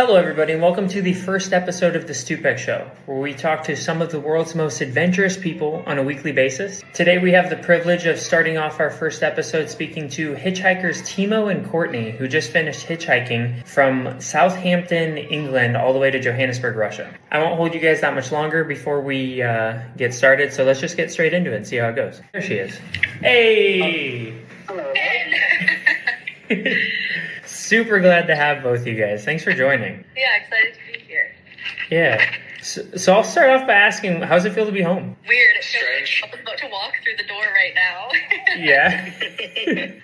Hello, everybody, and welcome to the first episode of the Stupek Show, where we talk to some of the world's most adventurous people on a weekly basis. Today, we have the privilege of starting off our first episode speaking to Hitchhikers Timo and Courtney, who just finished hitchhiking from Southampton, England, all the way to Johannesburg, Russia. I won't hold you guys that much longer before we get started, so let's just get straight into it and see how it goes. There she is. Hey! Hello. Super glad to have both you guys. Thanks for joining. Yeah, excited to be here. Yeah. So I'll start off by asking, how's it feel to be home? Weird. It feels like I'm about to walk through the door right now. Yeah.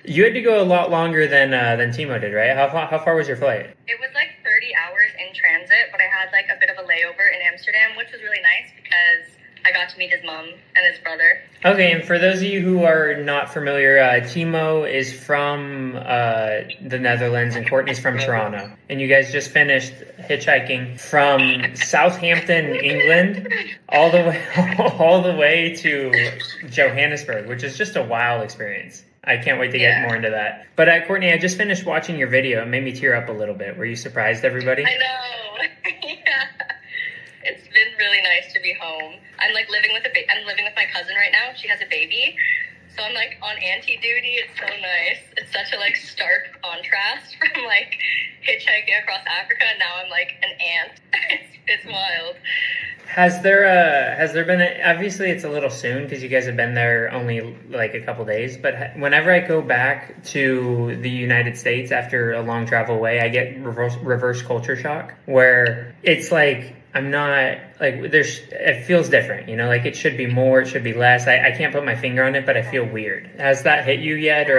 You had to go a lot longer than Timo did, right? How far was your flight? It was like 30 hours in transit, but I had like a bit of a layover in Amsterdam, which was really nice because I got to meet his mom and his brother. Okay, and for those of you who are not familiar, Timo is from the Netherlands and Courtney's from Toronto. And you guys just finished hitchhiking from Southampton, England, all the way to Johannesburg, which is just a wild experience. I can't wait to get more into that. But Courtney, I just finished watching your video. It made me tear up a little bit. Were you surprised, everybody? I know. Yeah. It's been really nice to be home. I'm like living with my cousin right now. She has a baby. So I'm like on auntie duty. It's so nice. It's such a like stark contrast from like hitchhiking across Africa. Now I'm like an aunt. It's wild. Has there been obviously it's a little soon because you guys have been there only like a couple days, but whenever I go back to the United States after a long travel away, I get reverse culture shock where it's like I'm not like it feels different, you know, like it should be more, it should be less. I can't put my finger on it, but I feel weird. Has that hit you yet, or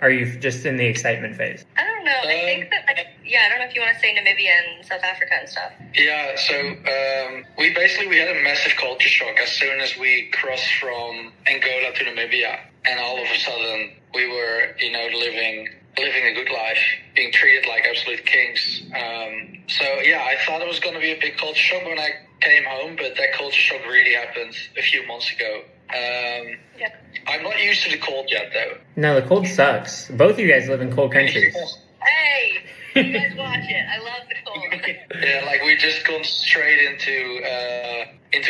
are you just in the excitement phase? I don't know. I think that I don't know if you want to say Namibia and South Africa and stuff. Yeah, so we had a massive culture shock as soon as we crossed from Angola to Namibia, and all of a sudden we were, you know, living a good life, being treated like absolute kings. So yeah, I thought it was going to be a big culture shock when I came home, but that culture shock really happened a few months ago. Yeah. I'm not used to the cold yet, though. No, the cold sucks. Both of you guys live in cold countries. Hey, you guys watch it. I love the cold. Yeah, like we just gone straight into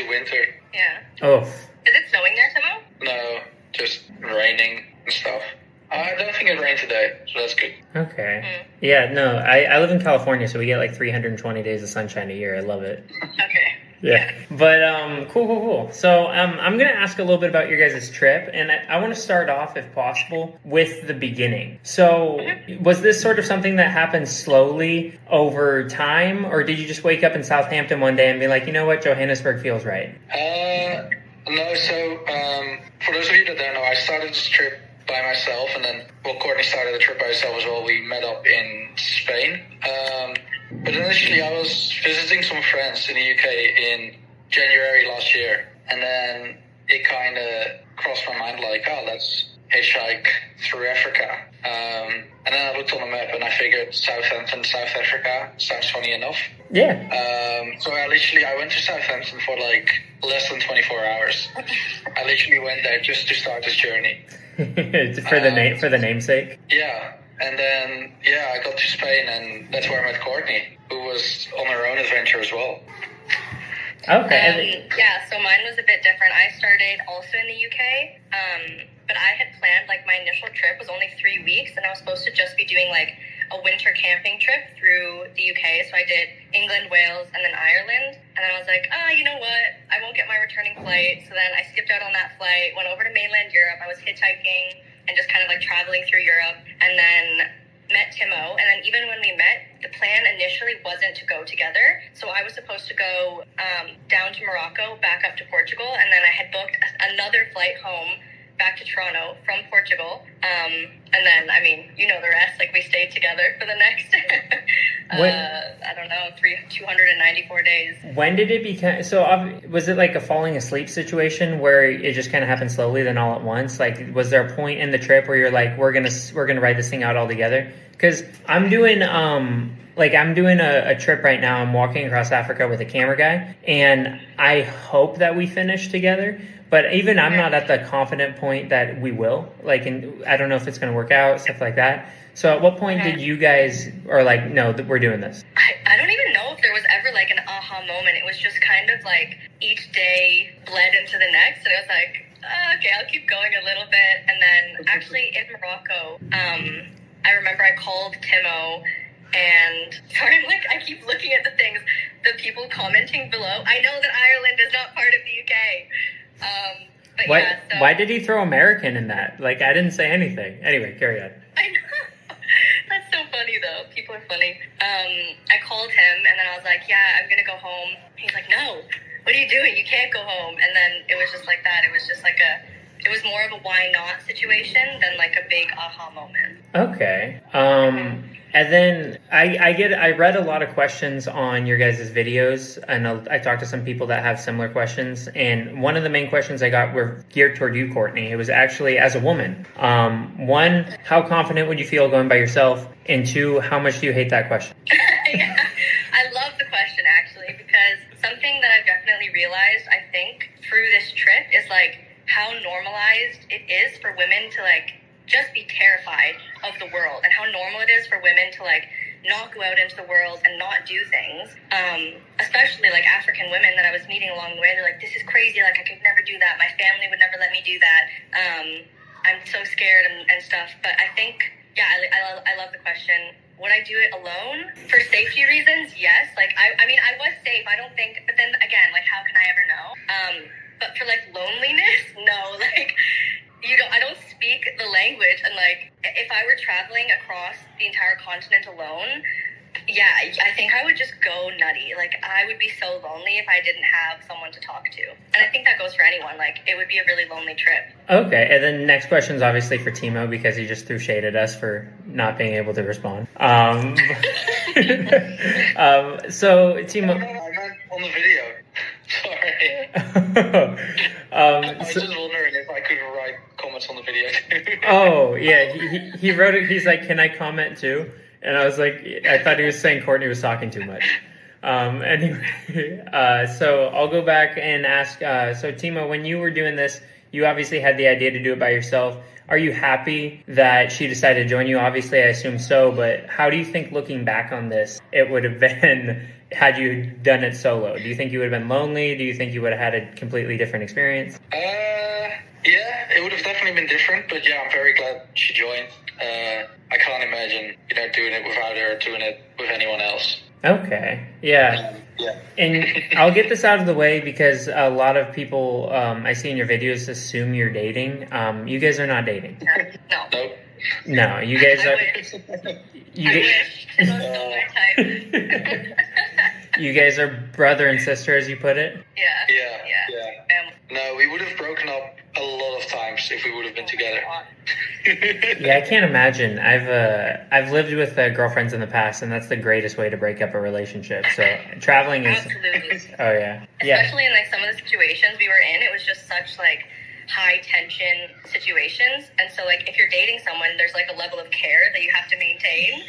winter. Yeah. Oh. Is it snowing there, Timo? No, just raining and stuff. I don't think it rained today, so that's good. Okay. Yeah, no, I live in California, so we get like 320 days of sunshine a year. I love it. Okay. Yeah. But cool. So I'm going to ask a little bit about your guys' trip, and I want to start off, if possible, with the beginning. So was this sort of something that happened slowly over time, or did you just wake up in Southampton one day and be like, you know what, Johannesburg feels right? No, so for those of you that don't know, I started this trip by myself, and then Courtney started the trip by herself as well. We met up in Spain. But initially I was visiting some friends in the UK in January last year, and then it kind of crossed my mind like, oh, let's hitchhike through Africa. And then I looked on the map and I figured Southampton, South Africa sounds funny enough. Yeah. So I went to Southampton for like less than 24 hours. I literally went there just to start this journey. for the namesake. Yeah, and then I got to Spain, and that's where I met Courtney, who was on her own adventure as well. Okay. So mine was a bit different. I started also in the UK, but I had planned like my initial trip was only 3 weeks, and I was supposed to just be doing like a winter camping trip through the UK. So I did England, Wales, and then Ireland. And then I was like, you know what? I won't get my returning flight. So then I skipped out on that flight, went over to mainland Europe. I was hitchhiking and just kind of like traveling through Europe, and then met Timo. And then even when we met, the plan initially wasn't to go together. So I was supposed to go down to Morocco, back up to Portugal. And then I had booked another flight home back to Toronto from Portugal. And then, I mean, you know the rest. Like, we stayed together for the next, I don't know, 294 days. When did it become, was it like a falling asleep situation where it just kind of happened slowly, then all at once? Like, was there a point in the trip where you're like, we're gonna ride this thing out all together? Because I'm doing a trip right now. I'm walking across Africa with a camera guy, and I hope that we finish together. But even I'm not at the confident point that we will. Like, and I don't know if it's going to work out, stuff like that. So at what point did you guys, or like, no, we're doing this? I don't even like an aha moment. It was just kind of like each day bled into the next, and it was like, okay, I'll keep going a little bit. And then actually in Morocco, I remember I called Timo, and sorry, I keep looking at the things, the people commenting below. I know that Ireland is not part of the UK. But why did he throw American in that? Like, I didn't say anything. Anyway, carry on. I know. That's so funny, though. People are funny. I called him, and then I was like, yeah, I'm going to go home. He's like, no, what are you doing? You can't go home. And then it was just like that. It was just like it was more of a why not situation than like a big aha moment. Okay. And then I read a lot of questions on your guys' videos, and I talked to some people that have similar questions. And one of the main questions I got were geared toward you, Courtney. It was actually as a woman. One, how confident would you feel going by yourself? And two, how much do you hate that question? Yeah, I love the question actually, because something that I've definitely realized, I think, through this trip is like how normalized it is for women to like just be terrified of the world, and how normal it is for women to like not go out into the world and not do things. Especially like African women that I was meeting along the way, they're like, this is crazy, like I could never do that, my family would never let me do that, I'm so scared and stuff. But I think, yeah, I love the question. Would I do it alone? For safety reasons, yes. Like I mean I was safe, I don't think, but then again, like how can I ever know? But for like loneliness, no. Like I don't speak the language, and like if I were traveling across the entire continent alone, yeah, I think I would just go nutty. Like I would be so lonely if I didn't have someone to talk to. And I think that goes for anyone. Like it would be a really lonely trip. Okay, and then next question is obviously for Timo, because he just threw shade at us for not being able to respond. So Timo, I meant on the video. Sorry. I was just wondering if I could write comments on the video too. Oh yeah, he wrote it. He's like, "Can I comment too?" And I was like, I thought he was saying Courtney was talking too much. Anyway, so I'll go back and ask. So Timo, when you were doing this, you obviously had the idea to do it by yourself. Are you happy that she decided to join you? Obviously, I assume so. But how do you think, looking back on this, it would have been had you done it solo? Do you think you would have been lonely? Do you think you would have had a completely different experience? Yeah, it would have definitely been different. But yeah, I'm very glad she joined. I can't imagine, doing it without her, doing it with anyone else. Okay. Yeah. Yeah. And I'll get this out of the way because a lot of people I see in your videos assume you're dating. You guys are not dating. No. Nope. No, you guys I are. wish. You I guys, wish. It was so my type. you guys are brother and sister, as you put it. Yeah. No, we would have broken up a lot of times if we would have been together. Yeah, I can't imagine. I've lived with girlfriends in the past, and that's the greatest way to break up a relationship. So traveling is. Absolutely. Oh yeah. Especially in like some of the situations we were in, it was just such like high tension situations, and so like if you're dating someone, there's like a level of care that you have to maintain.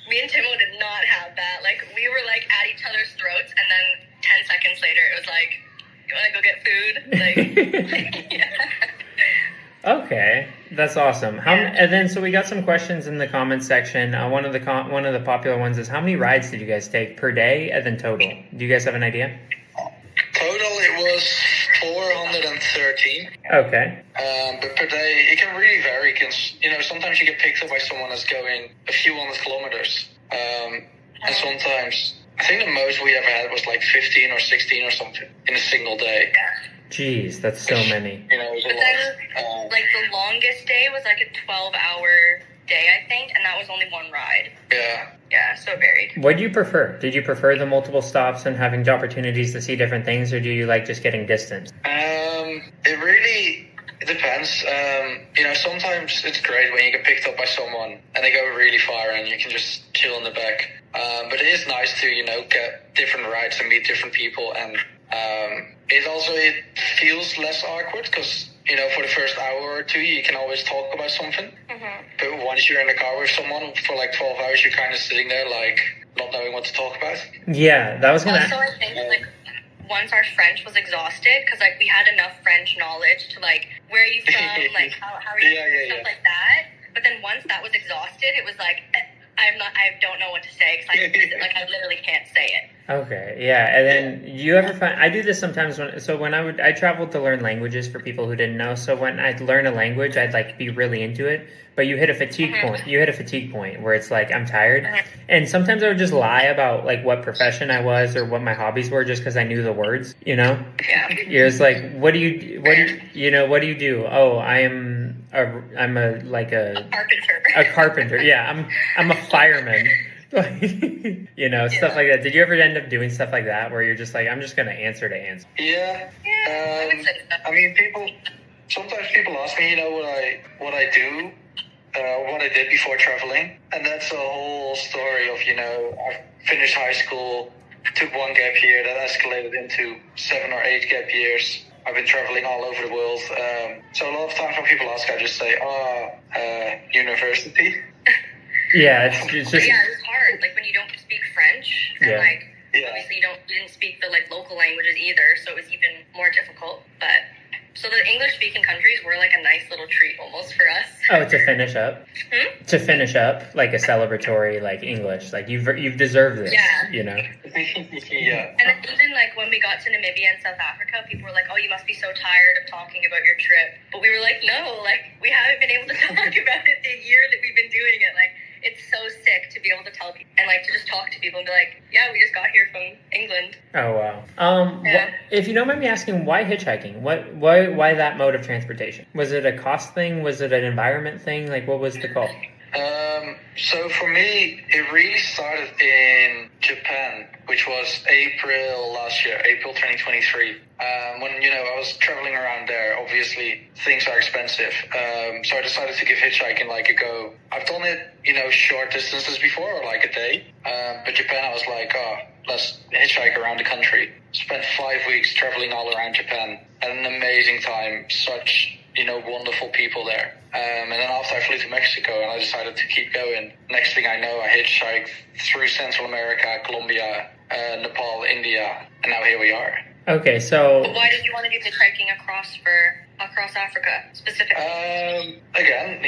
Me and Timo did not have that. Like we were like at each other's throats, and then 10 seconds later, it was like, "You want to go get food?" Like, yeah. Okay, that's awesome. And then so we got some questions in the comments section. One of the popular ones is, how many rides did you guys take per day, and then total? Do you guys have an idea? Total, it was 413. Okay. But per day, it can really vary because, sometimes you get picked up by someone that's going a few 100 kilometers. And sometimes, I think the most we ever had was like 15 or 16 or something in a single day. Jeez, that's so many. It was a lot. Like the longest day was like a 12-hour day, I think, and that was only one ride. Yeah. Yeah, so varied. What do you prefer? Did you prefer the multiple stops and having opportunities to see different things, or do you like just getting distance? It really depends. Sometimes it's great when you get picked up by someone and they go really far and you can just chill in the back. But it is nice to, get different rides and meet different people, and it feels less awkward because, for the first hour or two, you can always talk about something. Mm-hmm. But once you're in the car with someone for like 12 hours, you're kind of sitting there like not knowing what to talk about. Yeah, that was gonna. Also, I think like once our French was exhausted, because like we had enough French knowledge to like, where are you from, like how are you, stuff like that. But then once that was exhausted, it was like I don't know what to say because I literally can't say it. Okay, yeah, and then you ever find I do this sometimes when I traveled to learn languages for people who didn't know. So when I'd learn a language, I'd like be really into it, but you hit a fatigue point. You hit a fatigue point where it's like I'm tired, and sometimes I would just lie about like what profession I was or what my hobbies were just because I knew the words. You know, Yeah. you're just like, what do you do? Oh, I'm a Carpenter. a carpenter. Yeah, I'm a fireman. Stuff like that. Did you ever end up doing stuff like that where you're just like, I'm just going to answer to answer? Yeah. Yeah, I would say so. I mean, sometimes people ask me, what I do, what I did before traveling. And that's a whole story of, I finished high school, took one gap year, that escalated into 7 or 8 gap years. I've been traveling all over the world. So a lot of times when people ask, I just say, university. Yeah, it's just... Yeah, it's hard. Like when you don't speak French, and obviously you didn't speak the like local languages either, so it was even more difficult. But so the English-speaking countries were like a nice little treat almost for us. Oh, to finish up? To finish up, like a celebratory, like English, like you've deserved this. Yeah. Yeah. And even like when we got to Namibia and South Africa, people were like, "Oh, you must be so tired of talking about your trip." But we were like, "No, like we haven't been able to talk about it the year that we've been doing it. Like it's so sick to be able to tell people and like to just talk to people and be like, yeah, we just got here from England." Oh wow. If you don't mind me asking, why hitchhiking? Why that mode of transportation? Was it a cost thing? Was it an environment thing? Like what was the call? So for me, it really started in Japan, which was April last year, April 2023. When, I was traveling around there, obviously things are expensive. So I decided to give hitchhiking like a go. I've done it, short distances before, or like a day. But Japan, I was like, let's hitchhike around the country. Spent 5 weeks traveling all around Japan. Had an amazing time. Such, wonderful people there. And then after I flew to Mexico and I decided to keep going. Next thing I know, I hitchhiked through Central America, Colombia, Nepal, India, and now here we are. Okay, so... But why did you want to do hitchhiking across Africa, specifically? Again,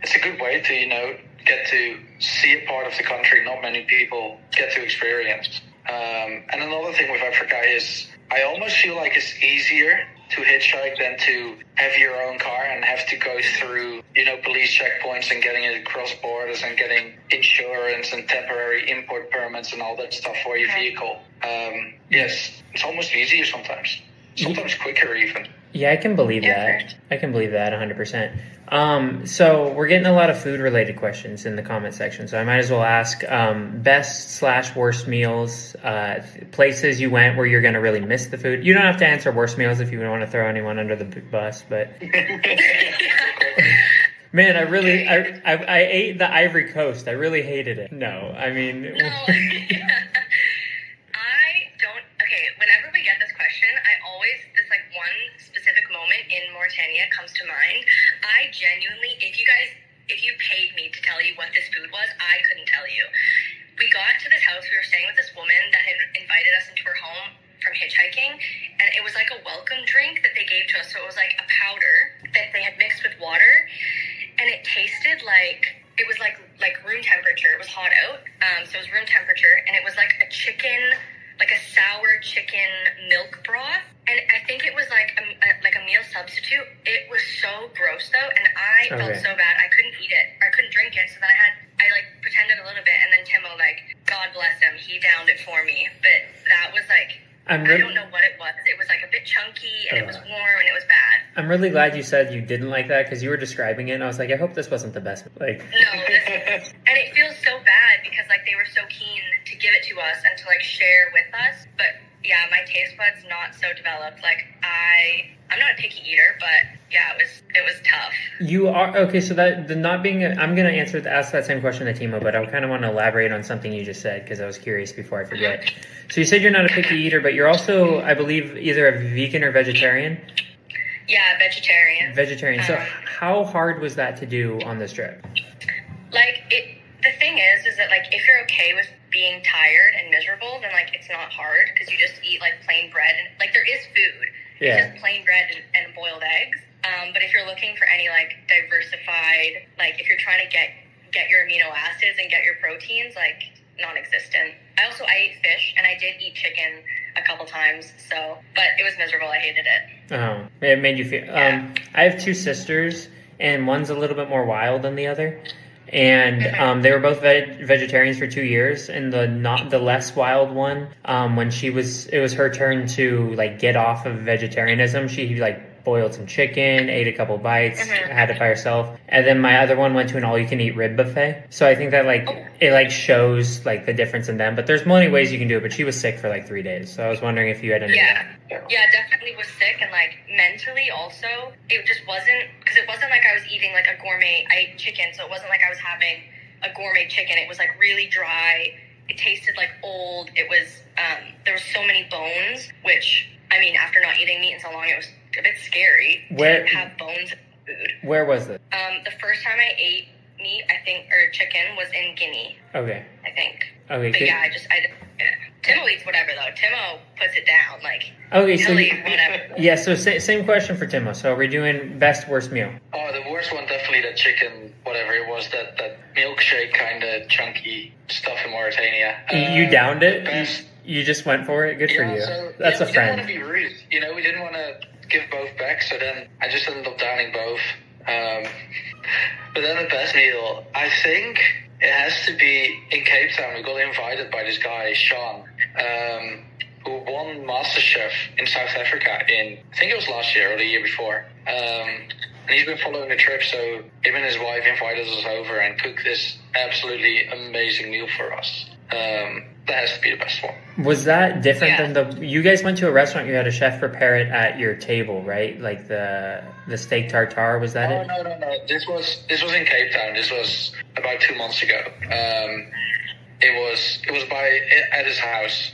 it's a good way to, get to see a part of the country not many people get to experience. And another thing with Africa is I almost feel like it's easier to hitchhike than to have your own car and have to go through, police checkpoints and getting it across borders and getting insurance and temporary import permits and all that stuff for your vehicle. Yes, it's almost easier sometimes. Sometimes quicker even. Yeah, I can believe that. I can believe that 100%. So we're getting a lot of food-related questions in the comment section, so I might as well ask best/worst meals, places you went where you're going to really miss the food. You don't have to answer worst meals if you don't want to throw anyone under the bus, but... Man, I ate the Ivory Coast. I really hated it. No, I mean... No. Whenever we get this question, this like one specific moment in Mauritania comes to mind. I genuinely, if you paid me to tell you what this food was, I couldn't tell you. We got to this house, we were staying with this woman that had invited us into her home from hitchhiking, and it was like a welcome drink that they gave to us. So it was like a powder that they had mixed with water, and it tasted like, it was like room temperature. It was hot out, so it was room temperature, and it was like a sour chicken milk broth, and I think it was like a meal substitute. It was so gross though, and I felt so bad. I couldn't eat it, or I couldn't drink it, so then I pretended a little bit, and then Timo, God bless him, he downed it for me. But that was I don't know what it was. It was a bit chunky, and it was warm, and it was bad. I'm really glad you said you didn't like that, because you were describing it, and I was like, I hope this wasn't the best. No, and it feels so bad, because they were so keen to give it to us and to share with us. But yeah, my taste buds not so developed. I'm not a picky eater, but yeah, it was tough. You are okay. So that the not being, I'm gonna ask that same question to Timo, but I kind of want to elaborate on something you just said because I was curious before I forget. Mm-hmm. So you said you're not a picky eater, but you're also, I believe, either a vegan or vegetarian. Yeah, vegetarian. Vegetarian. So how hard was that to do on this trip? The thing is that if you're okay with being tired and miserable, then it's not hard because you just eat plain bread and there is food. Yeah. It's just plain bread and boiled eggs. But if you're looking for any diversified, if you're trying to get your amino acids and get your proteins, non-existent. I also fish, and I did eat chicken a couple times. So, but it was miserable. I hated it. Oh, it made you feel. Yeah. I have two sisters, and one's a little bit more wild than the other. And they were both vegetarians for 2 years. And the less wild one, when it was her turn to like get off of vegetarianism. She like boiled some chicken, ate a couple bites, had it by herself. And then my other one went to an all-you-can-eat rib buffet. So I think that it like shows like the difference in them. But there's many ways you can do it. But she was sick for like 3 days. So I was wondering if you had any. Yeah, definitely was sick, and like mentally also, it just wasn't, because it wasn't like I was eating like a gourmet. I ate chicken, so it wasn't like I was having a gourmet chicken. It was like really dry. It tasted like old. It was there was so many bones, which I mean, after not eating meat in so long, it was a bit scary to have bones in food. Where was it? The first time I ate meat, I think, or chicken, was in Guinea. Okay. I think. Okay. But yeah, Timo eats whatever though. Timo puts it down, like. Okay, so whatever. Yeah, so same question for Timo. So are we doing best worst meal? Oh, the worst one, definitely the chicken, whatever it was, that milkshake kind of chunky stuff in Mauritania. You downed it? Best, you just went for it? Good for you. So, That's a friend. We didn't want to be rude. You know, we didn't want to give both back, so then I just ended up downing both. But then the best meal, I think it has to be in Cape Town. We got invited by this guy, Sean, who won MasterChef in South Africa I think it was last year or the year before. And he's been following the trip, so him and his wife invited us over and cooked this absolutely amazing meal for us. That has to be the best one. Was that different than you guys went to a restaurant, you had a chef prepare it at your table, right? Like the steak tartare, was that it? No. This was in Cape Town. This was about 2 months ago. It was at his house.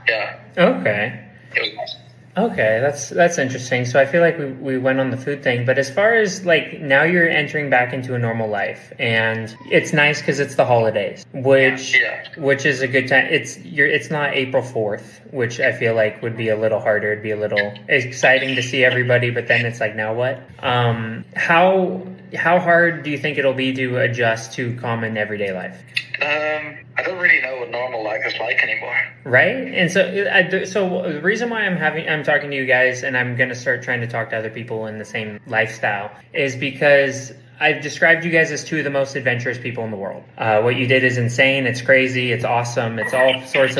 Yeah. Okay. It was nice. Okay, that's interesting. So I feel like we went on the food thing, but as far as like now you're entering back into a normal life, and it's nice because it's the holidays, which is a good time. It's not April 4th, which I feel like would be a little harder. It'd be a little exciting to see everybody, but then it's like, now what? How hard do you think it'll be to adjust to common everyday life? I don't really know what normal life is like anymore. Right? And so the reason why I'm talking to you guys, and I'm going to start trying to talk to other people in the same lifestyle, is because I've described you guys as two of the most adventurous people in the world. What you did is insane. It's crazy. It's awesome. It's all sorts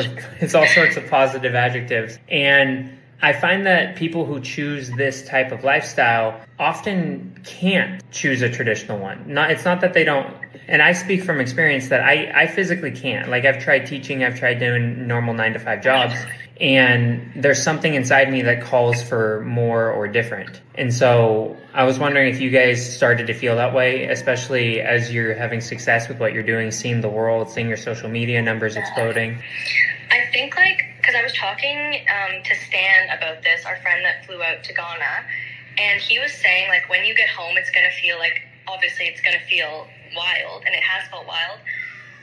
of positive adjectives. And I find that people who choose this type of lifestyle often can't choose a traditional one. It's not that they don't, and I speak from experience that I physically can't. Like, I've tried teaching, I've tried doing normal 9-to-5 jobs, and there's something inside me that calls for more or different. And so I was wondering if you guys started to feel that way, especially as you're having success with what you're doing, seeing the world, seeing your social media numbers exploding. I think, because I was talking to Stan about this, our friend that flew out to Ghana, and he was saying, when you get home, it's going to feel obviously it's going to feel wild, and it has felt wild,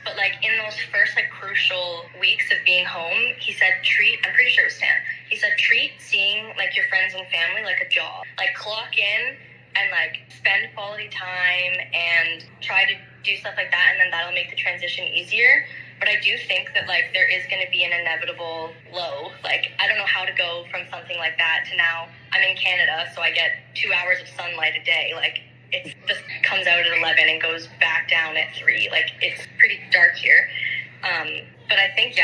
but, in those first, crucial weeks of being home, he said I'm pretty sure it was Stan, he said treat seeing, your friends and family like a job. Clock in and, spend quality time and try to do stuff like that, and then that'll make the transition easier. But I do think that, there is going to be an inevitable low. I don't know how to go from something like that to now I'm in Canada, so I get 2 hours of sunlight a day. It just comes out at 11 and goes back down at 3. It's pretty dark here. But I think,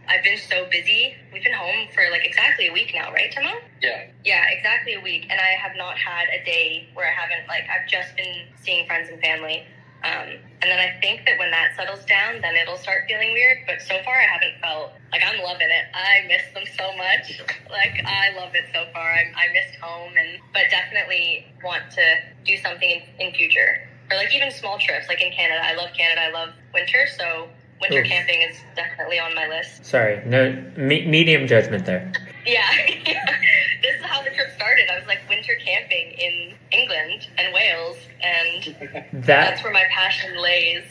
I've been so busy. We've been home for, exactly a week now, right, Timo? Yeah. Yeah, exactly a week. And I have not had a day where I haven't, I've just been seeing friends and family. And then I think that when that settles down, then it'll start feeling weird. But so far, I haven't felt I'm loving it. I miss them so much. I love it so far. I missed home, but definitely want to do something in future, or even small trips. In Canada, I love Canada. I love winter, so winter camping is definitely on my list. Sorry, no medium judgment there. Yeah. This is how the trip started. I was winter camping in England and Wales, and that's where my passion lays.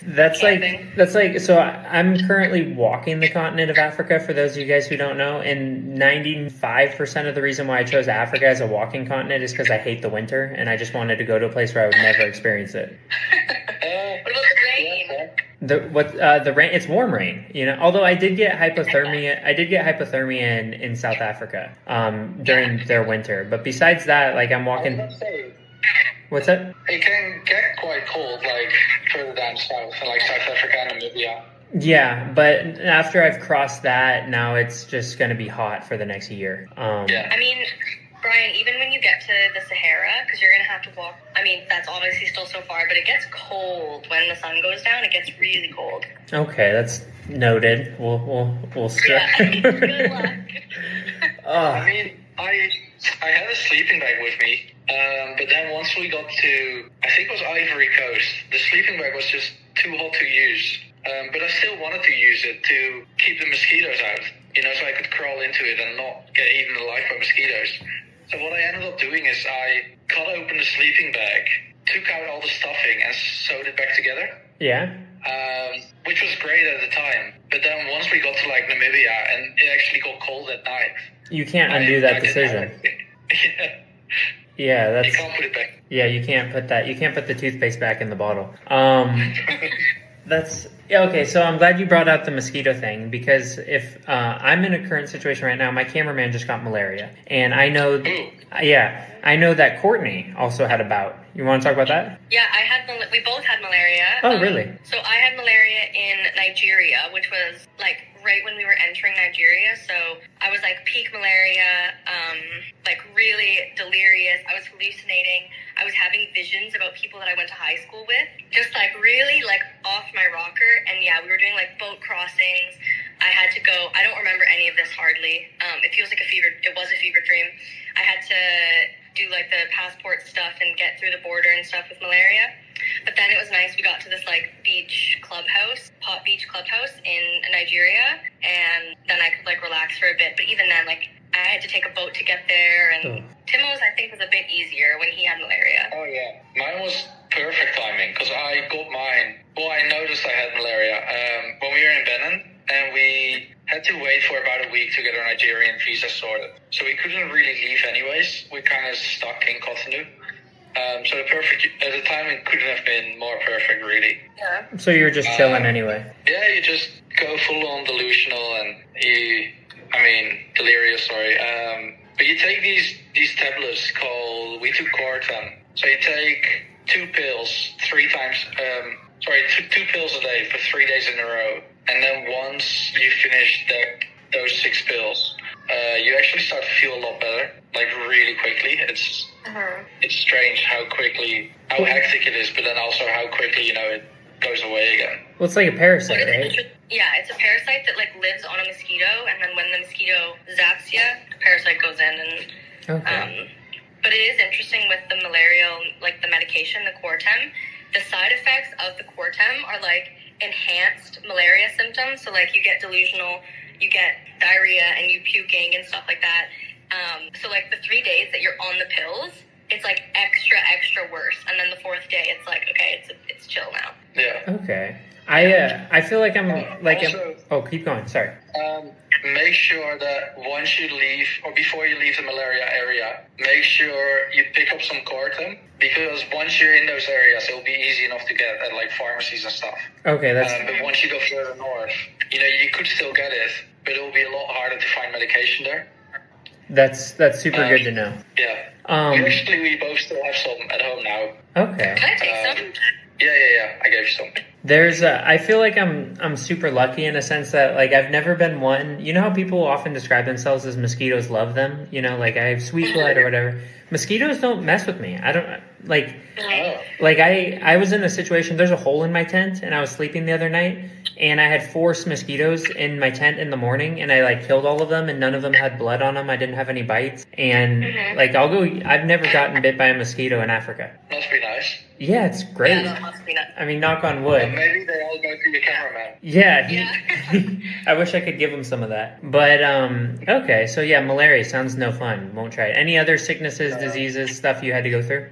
So I'm currently walking the continent of Africa, for those of you guys who don't know, and 95% of the reason why I chose Africa as a walking continent is because I hate the winter, and I just wanted to go to a place where I would never experience it. What about the rain? The rain? It's warm rain. Although I did get hypothermia. I did get hypothermia in South Africa during their winter. But besides that, like I'm walking. What's that? It can get quite cold, like further down south, like South Africa and Namibia. Yeah, but after I've crossed that, now it's just going to be hot for the next year. Yeah. I mean, Brian, even when you get to the Sahara, because you're going to have to walk, I mean, that's obviously still so far, but it gets cold when the sun goes down. It gets really cold. Okay, that's noted. We'll start. Yeah, good luck. I mean, I had a sleeping bag with me, but then once we got to, I think it was Ivory Coast, the sleeping bag was just too hot to use. But I still wanted to use it to keep the mosquitoes out, so I could crawl into it and not get eaten alive by mosquitoes. So what I ended up doing is I cut open the sleeping bag, took out all the stuffing and sewed it back together. Yeah. Which was great at the time. But then once we got to like Namibia and it actually got cold at night. You can't undo that decision. Yeah, that's. You can't put it back. Yeah, you can't put that. You can't put the toothpaste back in the bottle. That's okay. So I'm glad you brought out the mosquito thing because if I'm in a current situation right now, my cameraman just got malaria, and I know, I know that Courtney also had a bout. You want to talk about that? Yeah, we both had malaria. Oh, really? So I had malaria in Nigeria, which was like right when we were entering Nigeria. So I was like peak malaria, like really delirious. I was hallucinating. I was having visions about people that I went to high school with, just like really like off my rocker. And yeah, we were doing like boat crossings. I had to go. I don't remember any of this hardly. It feels like it was a fever dream. I had to do like the passport stuff and get through the border and stuff with malaria. But then it was nice. We got to this like pot beach clubhouse in Nigeria, and then I could like relax for a bit. But even then, like I had to take a boat to get there, and Timo's I think was a bit easier when he had malaria. Oh yeah, mine was perfect timing because I got mine. Well, I noticed I had malaria when we were in Benin, and we had to wait for about a week to get our Nigerian visa sorted. So we couldn't really leave anyways. We kind of stuck in Cotonou. So at the time it couldn't have been more perfect, really. Yeah. So you're just chilling anyway. Yeah, you just go full on delusional and delirious, sorry. But you take these tablets called, we took Coartem. So you take two pills two pills a day for 3 days in a row. And then once you finish those 6 pills, you actually start to feel a lot better, like really quickly. It's strange how hectic it is, but then also how quickly, it goes away again. Well, it's like a parasite, right? Yeah, it's a parasite that like lives on a mosquito, and then when the mosquito zaps you, the parasite goes in. And but it is interesting with the malarial, like the medication, the Coartem. The side effects of the Coartem are like enhanced malaria symptoms. So like you get delusional, you get diarrhea, and you puking and stuff like that. So like the 3 days that you're on the pills, it's like extra worse, and then the 4th day, it's like okay, it's chill now. Yeah. Okay. I feel like I'm like keep going. Sorry. Make sure that once you leave or before you leave the malaria area, make sure you pick up some Coartem, because once you're in those areas, it'll be easy enough to get at like pharmacies and stuff. Okay, that's. But once you go further north, you could still get it, but it'll be a lot harder to find medication there. That's super good to know. Yeah. We both still have some at home now. Okay. Can I take some? Yeah. I gave you some. I feel like I'm super lucky in a sense that like I've never been one. You know how people often describe themselves as mosquitoes love them? Like I have sweet blood or whatever. Mosquitoes don't mess with me. I don't like. Like I was in a situation. There's a hole in my tent, and I was sleeping the other night, and I had 4 mosquitoes in my tent in the morning, and I like killed all of them, and none of them had blood on them. I didn't have any bites, and I've never gotten bit by a mosquito in Africa. Must be nice. Yeah, it's great. Yeah, that must be nice. I mean, knock on wood. Maybe they all go through the cameraman. Yeah. I wish I could give him some of that. But, okay. So, yeah, malaria sounds no fun. Won't try it. Any other sicknesses, diseases, stuff you had to go through?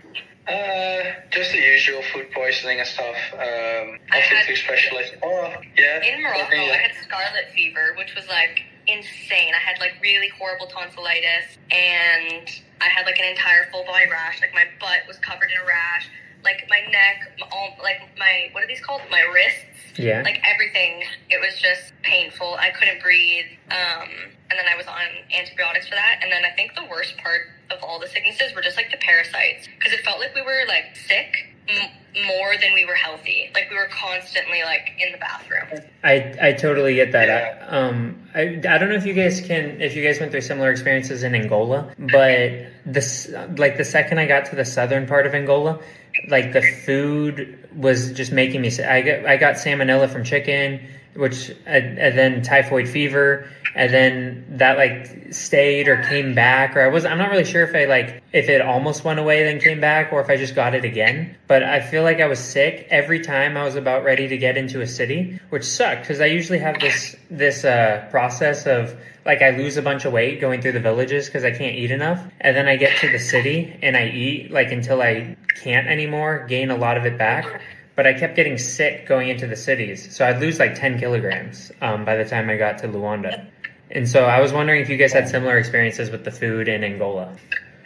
Just the usual food poisoning and stuff. Nothing too specialist. In Morocco, I had scarlet fever, which was like insane. I had like really horrible tonsillitis, and I had like an entire full body rash. Like my butt was covered in a rash. like my neck, like my, what are these called? My wrists. Yeah. Like everything. It was just painful. I couldn't breathe. And then I was on antibiotics for that. And then I think the worst part of all the sicknesses were just like the parasites. Because it felt like we were like sick more than we were healthy. Like we were constantly like in the bathroom. I totally get that. Yeah. I don't know if you guys went through similar experiences in Angola, but the second I got to the southern part of Angola, like the food was just making me sick. I got salmonella from chicken, and then typhoid fever, and then that like stayed or came back, or I'm not really sure if it almost went away then came back, or if I just got it again. But I feel like I was sick every time I was about ready to get into a city, which sucked because I usually have this process of like I lose a bunch of weight going through the villages because I can't eat enough, and then I get to the city and I eat like until I can't anymore, gain a lot of it back. But I kept getting sick going into the cities, so I'd lose like 10 kilograms by the time I got to Luanda. And so I was wondering if you guys had similar experiences with the food in Angola.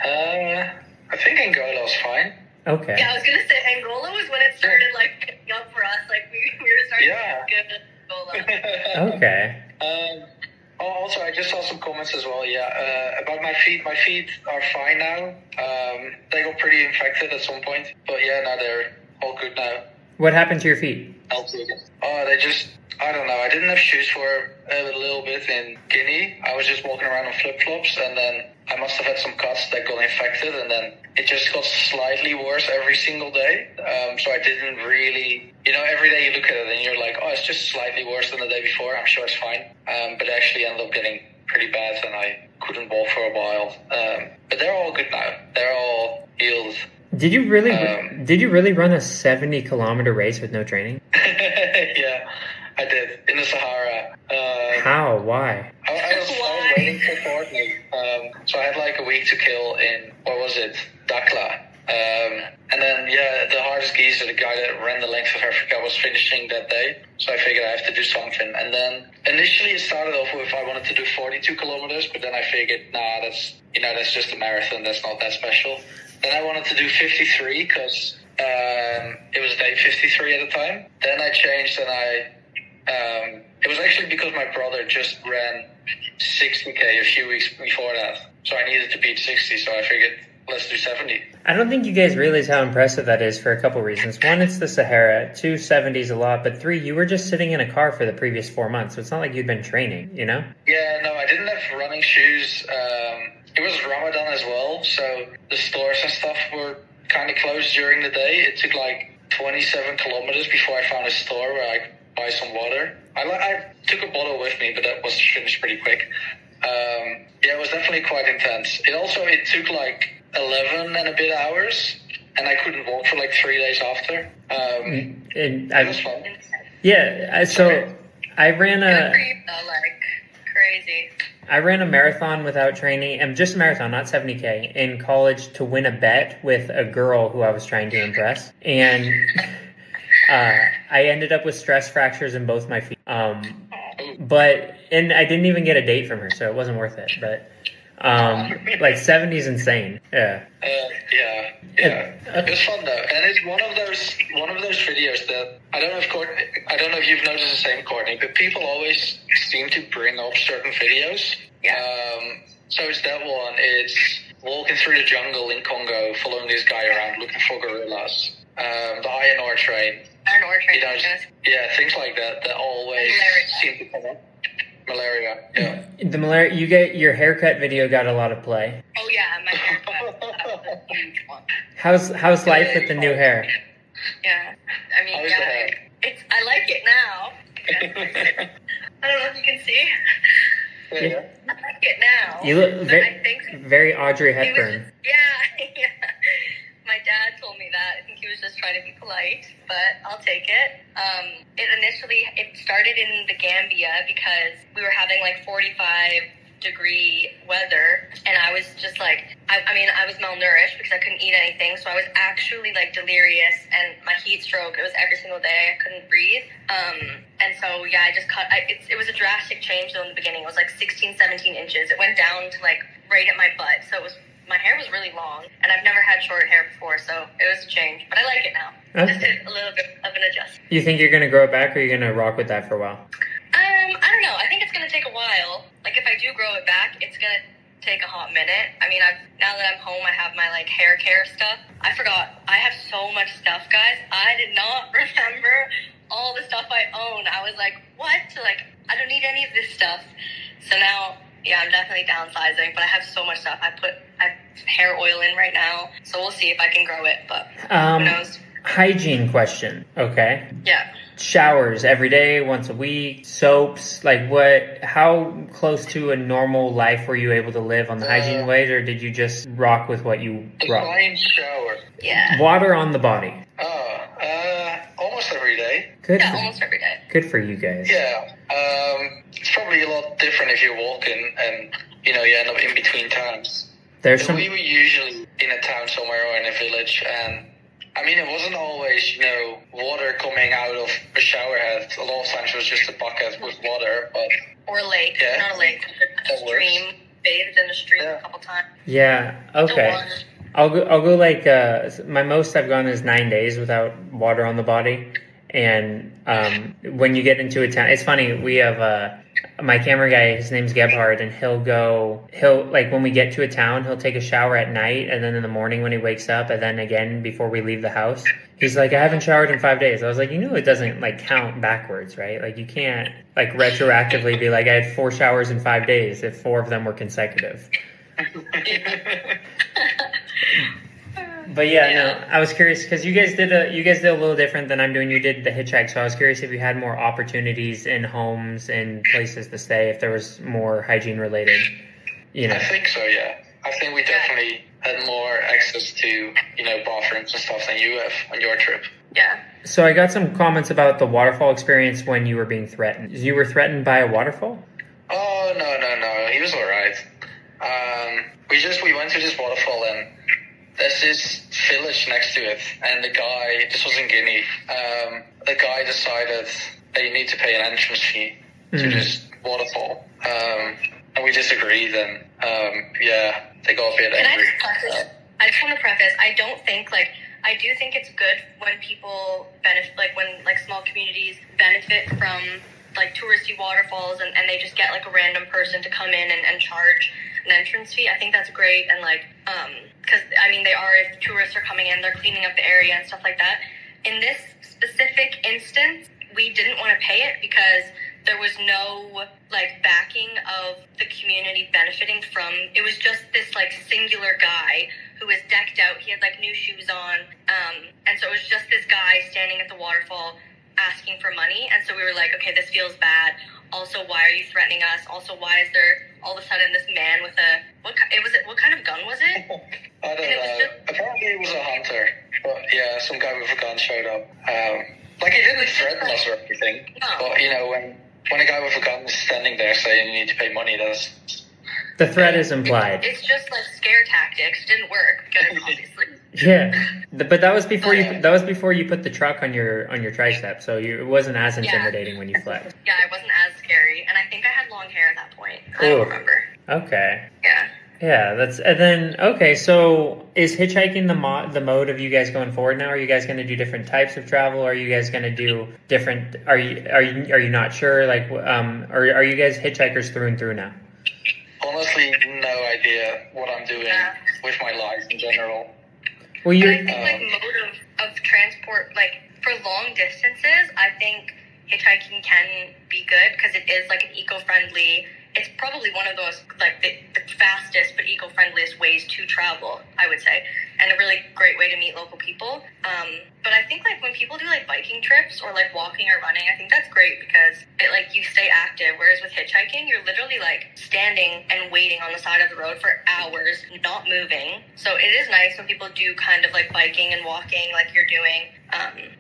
I think Angola was fine. Okay. Yeah, I was gonna say Angola was when it started like picking up for us. Like we were starting to get good at Angola. Okay. Also, I just saw some comments as well. Yeah, about my feet. My feet are fine now. They got pretty infected at some point, but yeah, now they're all good now. What happened to your feet? Oh, I don't know. I didn't have shoes for a little bit in Guinea. I was just walking around in flip-flops, and then I must have had some cuts that got infected, and then it just got slightly worse every single day. So I didn't really, every day you look at it and you're like, oh, it's just slightly worse than the day before. I'm sure it's fine. But it actually ended up getting pretty bad, and I couldn't walk for a while. But they're all good now. They're all healed. Did you really run a 70-kilometer race with no training? Yeah, I did in the Sahara. How? Why? I was waiting for Courtney. So I had like a week to kill in, Dakla. And then, the hardest geezer, the guy that ran the length of Africa, was finishing that day. So I figured I have to do something. And then initially it started off with I wanted to do 42 kilometers, but then I figured, that's just a marathon. That's not that special. Then I wanted to do 53 because it was day 53 at the time. Then I changed and it was actually because my brother just ran 60K a few weeks before that. So I needed to beat 60, so I figured, let's do 70. I don't think you guys realize how impressive that is for a couple reasons. One, it's the Sahara. 2, 70 is a lot. But 3, you were just sitting in a car for the previous 4 months. So it's not like you'd been training, Yeah, no, I didn't have running shoes. It was Ramadan as well, so the stores and stuff were kind of closed during the day. It took like 27 kilometers before I found a store where I could buy some water. I took a bottle with me, but that was finished pretty quick. It was definitely quite intense. It took like 11 and a bit hours, and I couldn't walk for like 3 days after. It was fun. Yeah, so I ran crazy. I ran a marathon without training, and just a marathon, not 70K, in college to win a bet with a girl who I was trying to impress. And I ended up with stress fractures in both my feet. And I didn't even get a date from her, so it wasn't worth it. But like 70 is insane. Yeah. It was fun though, and it's one of those videos that I don't know if you've noticed the same, Courtney, but people always seem to bring up certain videos. Yeah. So it's that one. It's walking through the jungle in Congo, following this guy around looking for gorillas. The iron ore train. Things like that always seem to come up. Malaria. Yeah. The malaria. Your haircut video got a lot of play. Oh yeah, my haircut. That was a huge one. How's life with the new hair? Yeah, I mean, I like it now. Yeah. I don't know if you can see. Yeah. I like it now. You look very Audrey Hepburn. Yeah. My dad told me that. I think he was just trying to be polite, but I'll take it. It started in the Gambia because we were having like 45-degree weather, and I was just like, I was malnourished because I couldn't eat anything, so I was actually like delirious, and my heat stroke, it was every single day. I couldn't breathe. And so, I just cut. It was a drastic change though in the beginning. It was like 16, 17 inches. It went down to like right at my butt, so it was my hair was really long, and I've never had short hair before, so it was a change. But I like it now. Okay. Just did a little bit of an adjustment. You think you're going to grow it back, or are you going to rock with that for a while? I don't know. I think it's going to take a while. Like, if I do grow it back, it's going to take a hot minute. I mean, now that I'm home, I have my, like, hair care stuff. I forgot. I have so much stuff, guys. I did not remember all the stuff I own. I was like, what? Like, I don't need any of this stuff. So now, yeah, I'm definitely downsizing, but I have so much stuff. I have hair oil in right now, so we'll see if I can grow it, but who knows? Hygiene question, okay? Yeah. Showers every day, once a week, soaps, like how close to a normal life were you able to live on the hygiene ways, or did you just rock with what you rock? Define shower. Yeah. Water on the body. Almost every day. Good. Yeah, almost every day. Good for you guys. Yeah. It's probably a lot different if you're walking and, you end up in between towns. We were usually in a town somewhere or in a village, and I mean, it wasn't always, water coming out of a shower head. A lot of times it was just a bucket with water, but... Or a lake. Yeah, not a lake, a stream. Bathed in a stream a couple times. Yeah, okay. I'll go like, my most I've gone is 9 days without water on the body. And when you get into a town, it's funny, we have my camera guy, his name's Gebhard, and he'll like when we get to a town, he'll take a shower at night, and then in the morning when he wakes up, and then again before we leave the house, he's like, I haven't showered in 5 days. I was like, it doesn't like count backwards, right? Like you can't like retroactively be like, I had 4 showers in 5 days if 4 of them were consecutive. But no, I was curious because you guys did a little different than I'm doing. You did the hitchhike, so I was curious if you had more opportunities in homes and places to stay, if there was more hygiene related. I think so. Yeah, I think we definitely had more access to bathrooms and stuff than you have on your trip. Yeah. So I got some comments about the waterfall experience when you were being threatened. You were threatened by a waterfall? Oh no, he was all right. We went to this waterfall and there's this village next to it, and this was in Guinea, the guy decided that you need to pay an entrance fee to this waterfall. And we disagreed, and they got a bit angry. I just want to preface, I do think it's good when people benefit, like when like small communities benefit from like touristy waterfalls and they just get like a random person to come in and charge an entrance fee. I think that's great, and like because I mean if tourists are coming in, they're cleaning up the area and stuff like that. In this specific instance, we didn't want to pay it because there was no like backing of the community benefiting from it. Was just this like singular guy who was decked out. He had like new shoes on, and so it was just this guy standing at the waterfall asking for money. And so we were like, okay, this feels bad. Also, why are you threatening us? Also, why is there all of a sudden this man with what kind of gun was it? I don't know. Apparently it was a hunter. But yeah, some guy with a gun showed up. Like he didn't threaten us or anything. No. But when a guy with a gun is standing there saying you need to pay money, that's... The threat is implied. It's just like scare tactics. Didn't work because obviously. Yeah, but that was before you put the truck on your tricep, so it wasn't as intimidating when you fled. Yeah, it wasn't as scary, and I think I had long hair at that point. I don't remember. Okay. Yeah. Yeah, so is hitchhiking the mode of you guys going forward now? Are you guys going to do different types of travel? Are you guys going to do different? Are you not sure? Like, or are you guys hitchhikers through and through now? Honestly, no idea what I'm doing with my life in general. Well, I think like mode of transport, like for long distances, I think hitchhiking can be good because it is like an eco-friendly. It's probably one of those like the fastest but eco-friendliest ways to travel, I would say, and a really great way to meet local people. But I think like when people do like biking trips or like walking or running, I think that's great because it like you stay active. Whereas with hitchhiking, you're literally like standing and waiting on the side of the road for hours, not moving. So it is nice when people do kind of like biking and walking like you're doing,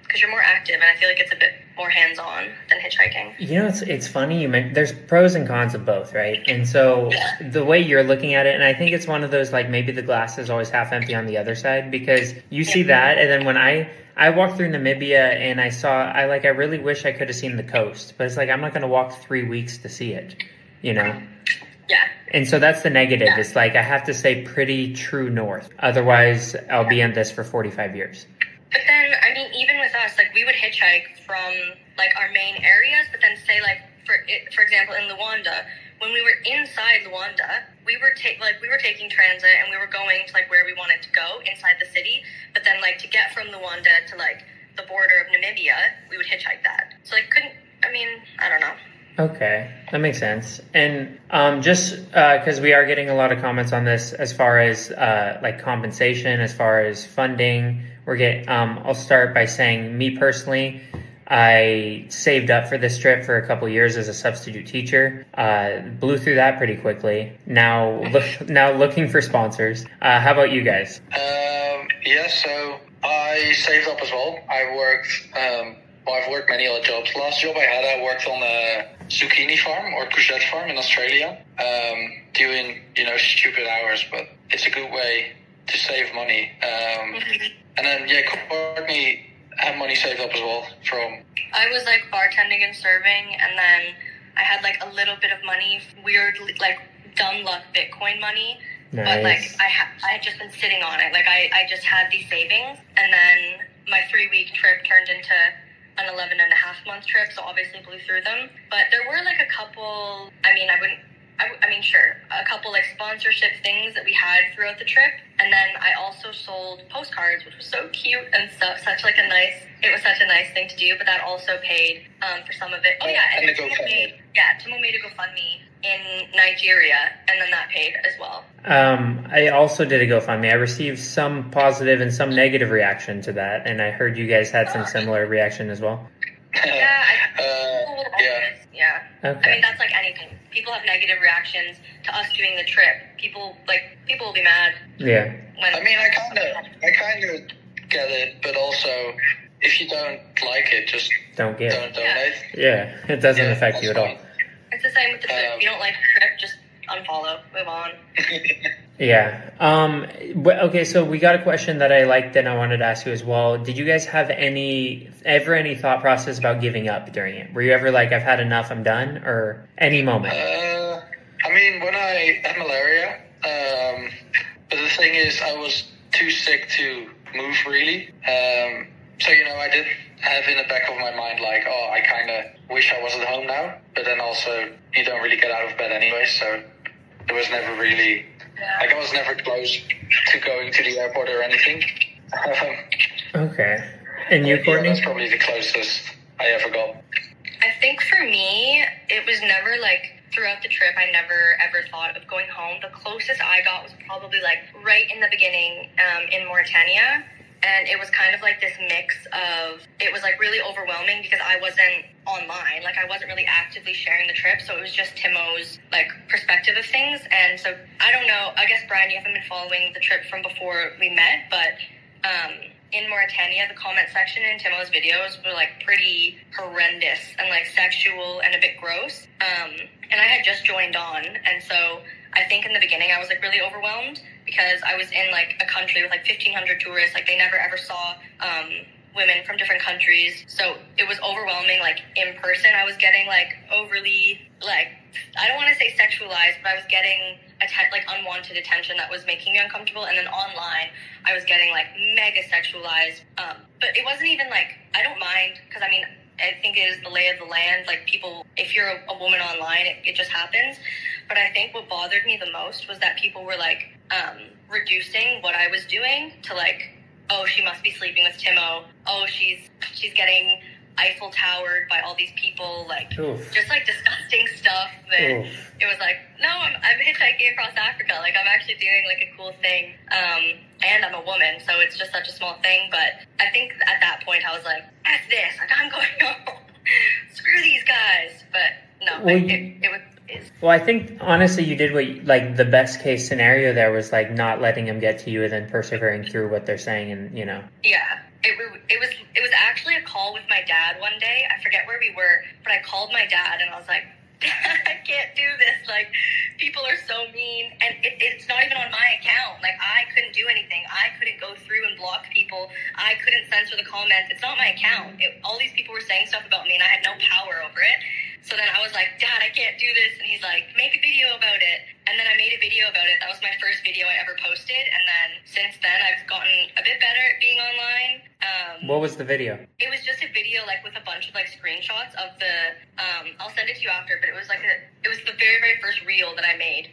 because you're more active, and I feel like it's a bit more hands-on than hitchhiking. It's funny there's pros and cons of both, right? And so the way you're looking at it, and I think it's one of those like maybe the glass is always half empty on the other side, because you see that, and then when I walked through Namibia and I really wish I could have seen the coast, but it's like I'm not going to walk 3 weeks to see it, Yeah. And so that's the negative. It's like I have to stay pretty true north. Otherwise, I'll be in this for 45 years. But then, I mean, even with us, like we would hitchhike from like our main areas, but then say like for example in Luanda, when we were inside Luanda, we were taking transit and we were going to like where we wanted to go inside the city. But then like to get from Luanda to like the border of Namibia, we would hitchhike that. So like I don't know. Okay, that makes sense. And just because we are getting a lot of comments on this as far as like compensation, as far as funding, I'll start by saying, me personally, I saved up for this trip for a couple years as a substitute teacher. Blew through that pretty quickly. Now looking for sponsors. How about you guys? So I saved up as well. I've worked many other jobs. Last job I worked on a zucchini farm or courgette farm in Australia, doing, stupid hours, but it's a good way to save money. And then, Courtney had money saved up as well from... I was like bartending and serving, and then I had like a little bit of money, weird, like dumb luck Bitcoin money. Nice. But like I had just been sitting on it. Like I just had these savings, and then my 3-week trip turned into an 11.5-month trip, so obviously blew through them. But there were like a couple, a couple like sponsorship things that we had throughout the trip. And then I also sold postcards, which was so cute and such a nice thing to do, but that also paid for some of it. Oh yeah, and Timo made a GoFundMe in Nigeria, and then that paid as well. I also did a GoFundMe. I received some positive and some negative reaction to that, and I heard you guys had some similar reaction as well. Yeah. Okay. I mean, that's like anything. People have negative reactions to us doing the trip. People will be mad. Yeah. I kind of get it, but also if you don't like it, just don't donate. Yeah, it doesn't affect you at all. It's the same with the trip. If you don't like the trip, just unfollow, move on. Yeah. Okay, so we got a question that I liked and I wanted to ask you as well. Did you guys have any thought process about giving up during it? Were you ever like, I've had enough, I'm done, or any moment? When I had malaria, but the thing is, I was too sick to move really. So, I did have in the back of my mind, like, I kind of wish I was at home now. But then also, you don't really get out of bed anyway, so it was never really... Like, I was never close to going to the airport or anything. Okay. And you, Courtney? That's probably the closest I ever got. I think for me, it was never like... Throughout the trip, I never ever thought of going home. The closest I got was probably like right in the beginning in Mauritania. And it was kind of like this mix of, it was like really overwhelming because I wasn't online. Like I wasn't really actively sharing the trip. So it was just Timo's like perspective of things. And so I don't know, I guess Brian, you haven't been following the trip from before we met, but in Mauritania, the comment section in Timo's videos were like pretty horrendous and like sexual and a bit gross. And I had just joined on, and so I think in the beginning I was like really overwhelmed because I was in like a country with like 1,500 tourists. Like they never ever saw women from different countries, so it was overwhelming. Like in person, I was getting like overly like, I don't want to say sexualized, but I was getting like unwanted attention that was making me uncomfortable. And then online, I was getting like mega sexualized. But it wasn't even like, I don't mind, because I mean, I think it is the lay of the land. Like people, if you're a woman online, it just happens. But I think what bothered me the most was that people were like reducing what I was doing to like, oh, she must be sleeping with Timo. Oh, she's getting Eiffel Towered by all these people, like just like disgusting stuff. That it was like, no, I'm hitchhiking across Africa. Like I'm actually doing like a cool thing. And I'm a woman, so it's just such a small thing. But I think at that point I was like, F this, like I'm going home. Screw these guys. But no, it was. Well, I think honestly, you did like the best case scenario there was like not letting them get to you and then persevering through what they're saying, and Yeah, it was actually a call with my dad one day. I forget where we were, but I called my dad and I was like, I can't do this. Like, people are so mean, and it's not even on my account. Like, I couldn't do anything. I couldn't go through and block people. I couldn't censor the comments. It's not my account. All these people were saying stuff about me, and I had no power over it. So then I was like, Dad, I can't do this. And he's like, make a video about it. And then about it. That was my first video I ever posted, and then since then I've gotten a bit better at being online. What was the video? It was just a video like with a bunch of like screenshots of the. I'll send it to you after, but it was like it was the very very first reel that I made.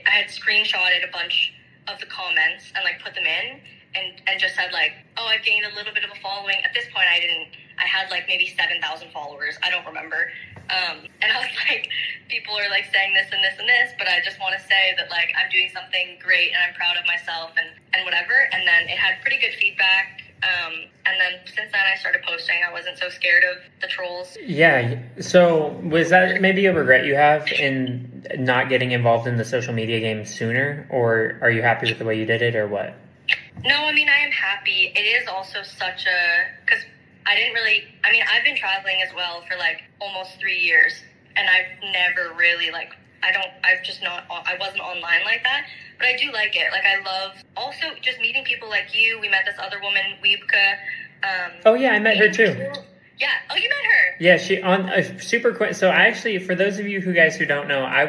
I had screenshotted a bunch of the comments and like put them in. And just said like, oh, I've gained a little bit of a following. At this point, I had like maybe 7,000 followers. I don't remember. And I was like, people are like saying this and this and this, but I just want to say that like I'm doing something great and I'm proud of myself and whatever. And then it had pretty good feedback. And then since then I started posting. I wasn't so scared of the trolls. Yeah. So was that maybe a regret you have in not getting involved in the social media game sooner, or are you happy with the way you did it, or what? No, I mean, I am happy. It is also such a, because I've been traveling as well for like almost 3 years, and I've never really like, I wasn't online like that, but I do like it. Like, I love also just meeting people like you. We met this other woman, Wiebke. Oh yeah, I met her too. Yeah. Oh, you met her. Yeah, she on a super quick. So I actually, for those of you who don't know, I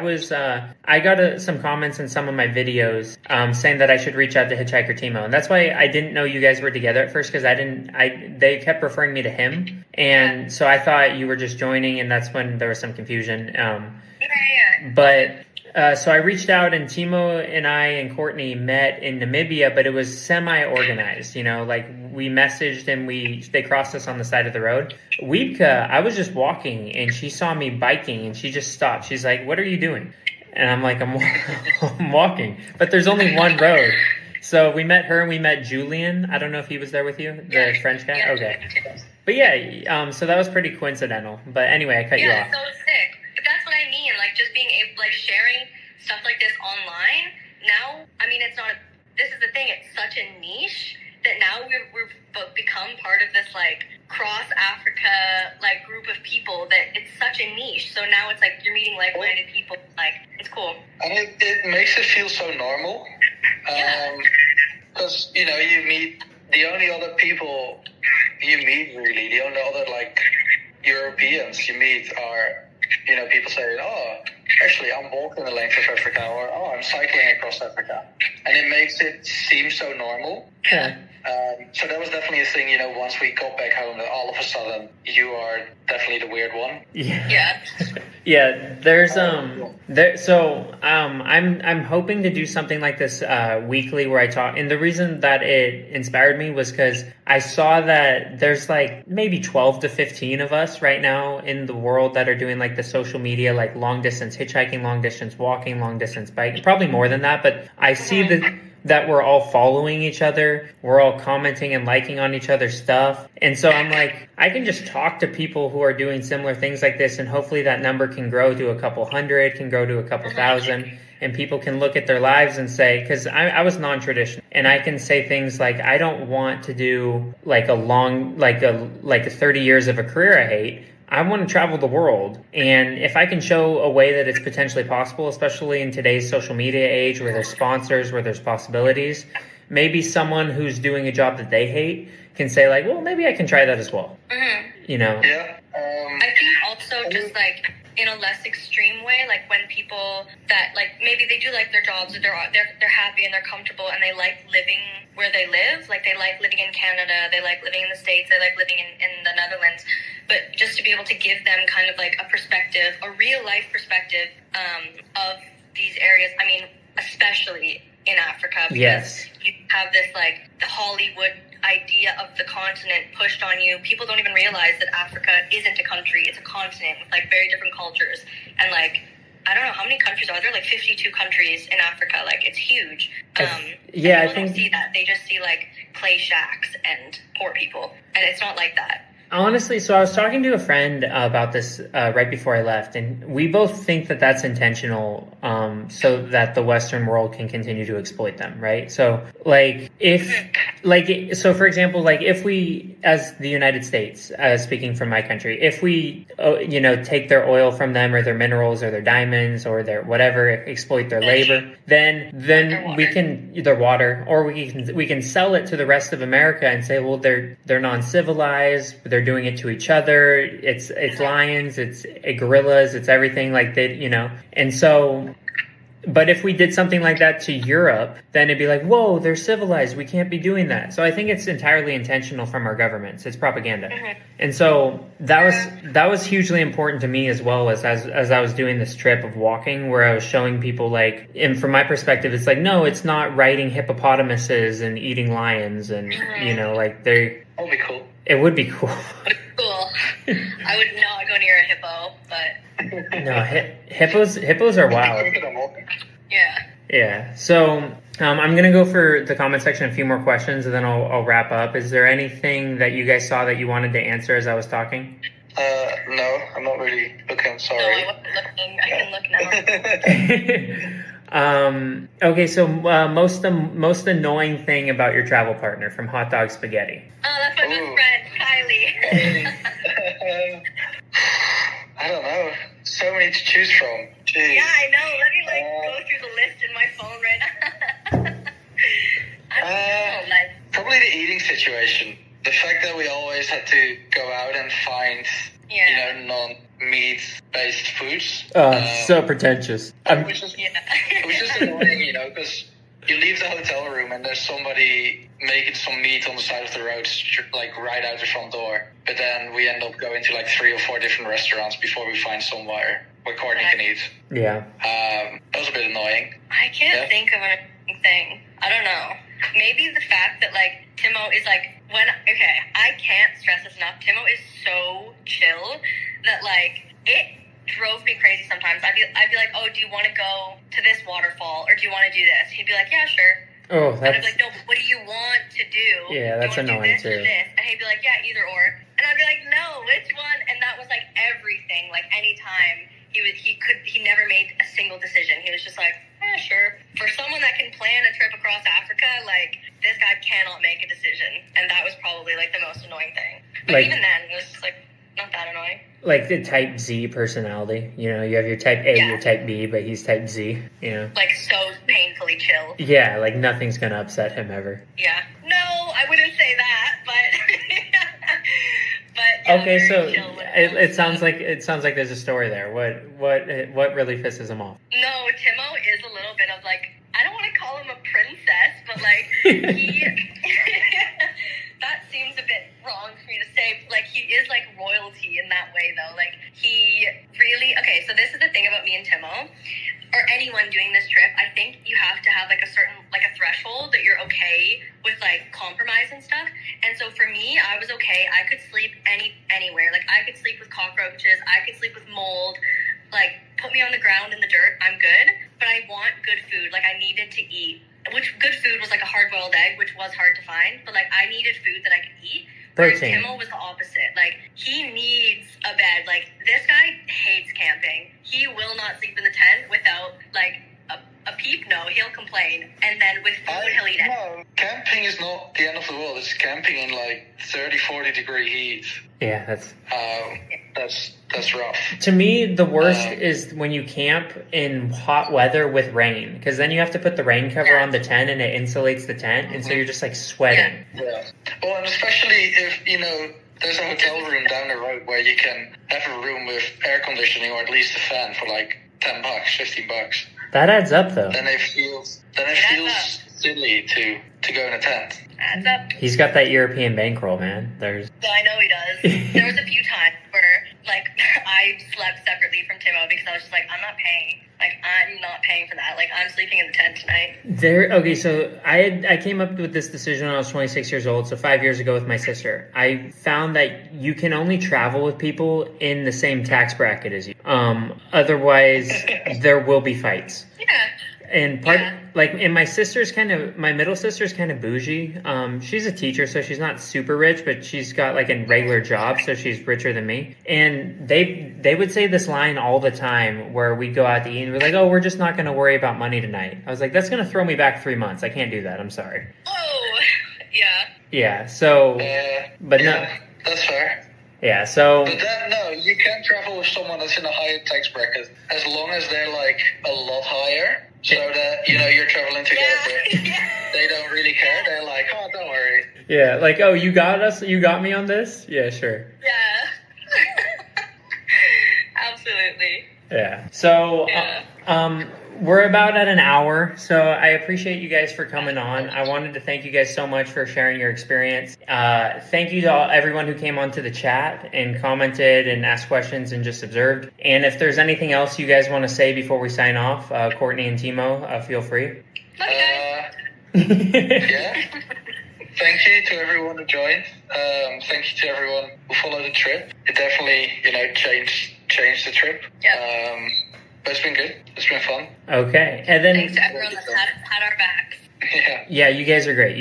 got some comments in some of my videos saying that I should reach out to Hitchhiker Timo, and that's why I didn't know you guys were together at first, because they kept referring me to him, and so I thought you were just joining, and that's when there was some confusion. But so I reached out, and Timo and I and Courtney met in Namibia, but it was semi-organized, like we messaged and they crossed us on the side of the road. Wiebke, I was just walking and she saw me biking and she just stopped. She's like, "What are you doing?" And I'm like, I'm walking, but there's only one road. So we met her and we met Julian. I don't know if he was there with you, the French guy. Yeah, okay. But yeah, so that was pretty coincidental. But anyway, I cut you off. Yeah, so sick. But that's what I mean, like just being able, like sharing stuff like this online. Now, I mean, this is the thing, it's such a niche that now we've become part of this like cross Africa like group of people that it's such a niche. So now it's like you're meeting like-minded people. Like, it's cool. And it makes it feel so normal. Because, you meet the only other people you meet really, the only other like Europeans you meet are, people saying, "Oh, actually, I'm walking the length of Africa," or "Oh, I'm cycling across Africa," and it makes it seem so normal. Yeah. So that was definitely a thing. Once we got back home, that all of a sudden you are definitely the weird one. Yeah. Yeah. There's So I'm hoping to do something like this weekly where I talk, and the reason that it inspired me was because I saw that there's like maybe 12 to 15 of us right now in the world that are doing like the social media, like long distance hitchhiking, long distance walking, long distance biking, probably more than that. But I see that we're all following each other. We're all commenting and liking on each other's stuff. And so I'm like, I can just talk to people who are doing similar things like this, and hopefully that number can grow to a couple hundred, can grow to a couple thousand, and people can look at their lives and say, because I was non-traditional, and I can say things like, I don't want to do like a 30 years of a career I hate. I want to travel the world. And if I can show a way that it's potentially possible, especially in today's social media age where there's sponsors, where there's possibilities, maybe someone who's doing a job that they hate can say like, well, maybe I can try that as well. Yeah. I think also just like in a less extreme way, like when people that like maybe they do like their jobs, or they're happy and they're comfortable and they like living where they live, like they like living in Canada, they like living in the States, they like living in the Netherlands, but just to be able to give them kind of like a perspective, a real life perspective of these areas. I mean, especially in Africa, because you have this like the Hollywood idea of the continent pushed on you. People don't even realize that Africa isn't a country, it's a continent with like very different cultures. And like, I don't know how many countries are there, like 52 countries in Africa. Like, it's huge. I think don't see that. They just see like clay shacks and poor people, and it's not like that. Honestly, so I was talking to a friend about this right before I left, and we both think that that's intentional, so that the Western world can continue to exploit them, right? So, for example, like if we, as the United States, speaking from my country, if we, take their oil from them, or their minerals, or their diamonds, or their whatever, exploit their labor, then we can their water, or we can sell it to the rest of America and say, well, they're non-civilized. They're doing it to each other. It's lions, it's gorillas, it's everything like that, And so But if we did something like that to Europe, then it'd be like, whoa, they're civilized. We can't be doing that. So I think it's entirely intentional from our governments. It's propaganda. And so that was hugely important to me as well as I was doing this trip of walking, where I was showing people like, and from my perspective, it's like, no, it's not riding hippopotamuses and eating lions and, you know, like That would be cool. it would be cool. Cool. I would not go near a hippo, but No, hippos are wild. yeah. Yeah. So I'm gonna go for the comment section a few more questions, and then I'll wrap up. Is there anything that you guys saw that you wanted to answer as I was talking? No, I'm not really looking. No, Sorry. I wasn't looking. I can look now. Okay. So most annoying thing about your travel partner, from Hot Dog Spaghetti. Oh, that's my Ooh. best friend, Kylie. I don't know. So many to choose from. Jeez. Yeah, I know. Let me go through the list in my phone right now. I don't know. Like, Probably the eating situation. The fact that we always had to go out and find, non-meat-based foods. So pretentious. It was just, yeah. it was just annoying, because you leave the hotel room and there's somebody making some meat on the side of the road, like right out the front door. But then we end up going to like 3 or 4 different restaurants before we find somewhere where Courtney can eat. Yeah. That was a bit annoying. I can't think of anything. I don't know. Maybe the fact that, like, Timo is, like, I can't stress this enough. Timo is so chill that, like, it drove me crazy sometimes. I'd be like, oh, do you want to go to this waterfall, or do you want to do this? He'd be like, yeah, sure. Oh, And I'd that's be like, no, but what do you want to do? Yeah, that's do you annoying want to do this too. or this? And he'd be like, yeah, either or. And I'd be like, no, which one? And that was, like, everything. Like, anytime he never made a single decision. He was just like, sure. For someone that can plan a trip across Africa, like, this guy cannot make a decision. And that was probably, like, the most annoying thing. But Like- even then, it was just, like, not that annoying. like the type Z personality. You know, you have your type A, Yeah. your type B, but he's type Z. You know. Like, so painfully chill. Yeah, like nothing's gonna upset him ever. Yeah. No, I wouldn't say that, but... but yeah, Okay, very so chill when it comes sounds to- like there's a story there. What really pisses him off? No, Timo is a little bit of, like, I don't want to call him a princess, but, like, he... that seems a bit wrong for me to say. Like, he is, like, royalty in that way, though. Like, he really... Okay, so this is the thing about me and Timo, or anyone doing this trip. I think you have to have, like, a certain, like, a threshold that you're okay with, like, compromise and stuff. And so for me, I was okay. I could sleep anywhere. Like, I could sleep with cockroaches. I could sleep with mold. Like, put me on the ground in the dirt. I'm good. But I want good food. Like, I needed to eat. Which good food was, like, a hard-boiled egg, which was hard to find. But, like, I needed food that I could eat. Whereas Protein. Timo was the opposite. Like, he needs a bed. Like, this guy hates camping. He will not sleep in the tent without, like, a peep. No, he'll complain. And then with food, he'll eat it. No, camping is not the end of the world. It's camping in like 30, 40 degree heat. Yeah, That's rough. to me the worst is when you camp in hot weather with rain, because then you have to put the rain cover on the tent and it insulates the tent, and so you're just like sweating. Yeah. Well, and especially if, there's a hotel room down the road where you can have a room with air conditioning or at least a fan for like $10, $15. That adds up though. Then it feels silly to go in a tent. Adds up. He's got that European bankroll, man. There's So I know he does. There was a few times where, like, I slept separately from Timo because I was just like, I'm not paying. Like, I'm not paying for that. Like, I'm sleeping in the tent tonight. Okay, so I came up with this decision when I was 26 years old, so 5 years ago with my sister. I found that you can only travel with people in the same tax bracket as you. Otherwise, there will be fights. Yeah. And my middle sister's kind of bougie. She's a teacher, so she's not super rich, but she's got like a regular job, so she's richer than me. And they would say this line all the time where we'd go out to eat and we're like, oh, we're just not going to worry about money tonight. I was like, that's going to throw me back 3 months. I can't do that. I'm sorry. Oh, yeah. Yeah. So, but no. Yeah, that's fair. Yeah. So. But then, no, you can travel with someone that's in a higher tax bracket as long as they're like a lot higher. So that, you're traveling together. Yeah. They don't really care. They're like, oh, don't worry. Yeah. Like, oh, you got us. You got me on this. Yeah. Sure. Yeah. Absolutely. Yeah. So, Yeah. We're about at an hour, so I appreciate you guys for coming on. I wanted to thank you guys so much for sharing your experience. Thank you to everyone who came onto the chat and commented and asked questions and just observed. And if there's anything else you guys want to say before we sign off, Courtney and Timo, feel free. Love you guys. Yeah. Thank you to everyone who joined. Thank you to everyone who followed the trip. It definitely, changed the trip. Yeah. But it's been good. It's been fun. Okay. And then Thanks to everyone that's had our backs. Yeah, you guys are great.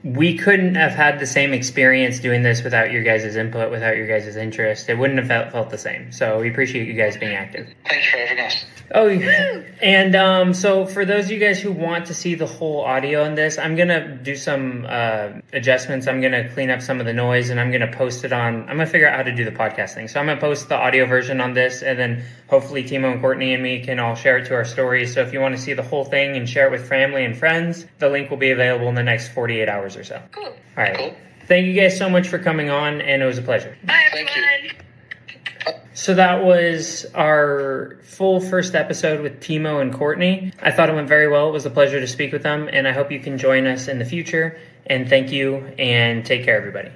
We couldn't have had the same experience doing this without your guys' input, without your guys' interest. It wouldn't have felt the same. So we appreciate you guys being active. Thanks for having us. Oh, and so for those of you guys who want to see the whole audio in this, I'm going to do some adjustments. I'm going to clean up some of the noise, and I'm going to post it on. I'm going to figure out how to do the podcast thing. So I'm going to post the audio version on this, and then hopefully Timo and Courtney and me can all share it to our stories. So if you want to see the whole thing and share it with family and friends, the link will be available in the next 48 hours or so. Cool. All right. Cool. Thank you guys so much for coming on, and it was a pleasure. Bye, Thank everyone. you. So that was our full first episode with Timo and Courtney. I thought it went very well. It was a pleasure to speak with them, and I hope you can join us in the future. And thank you, and take care, everybody.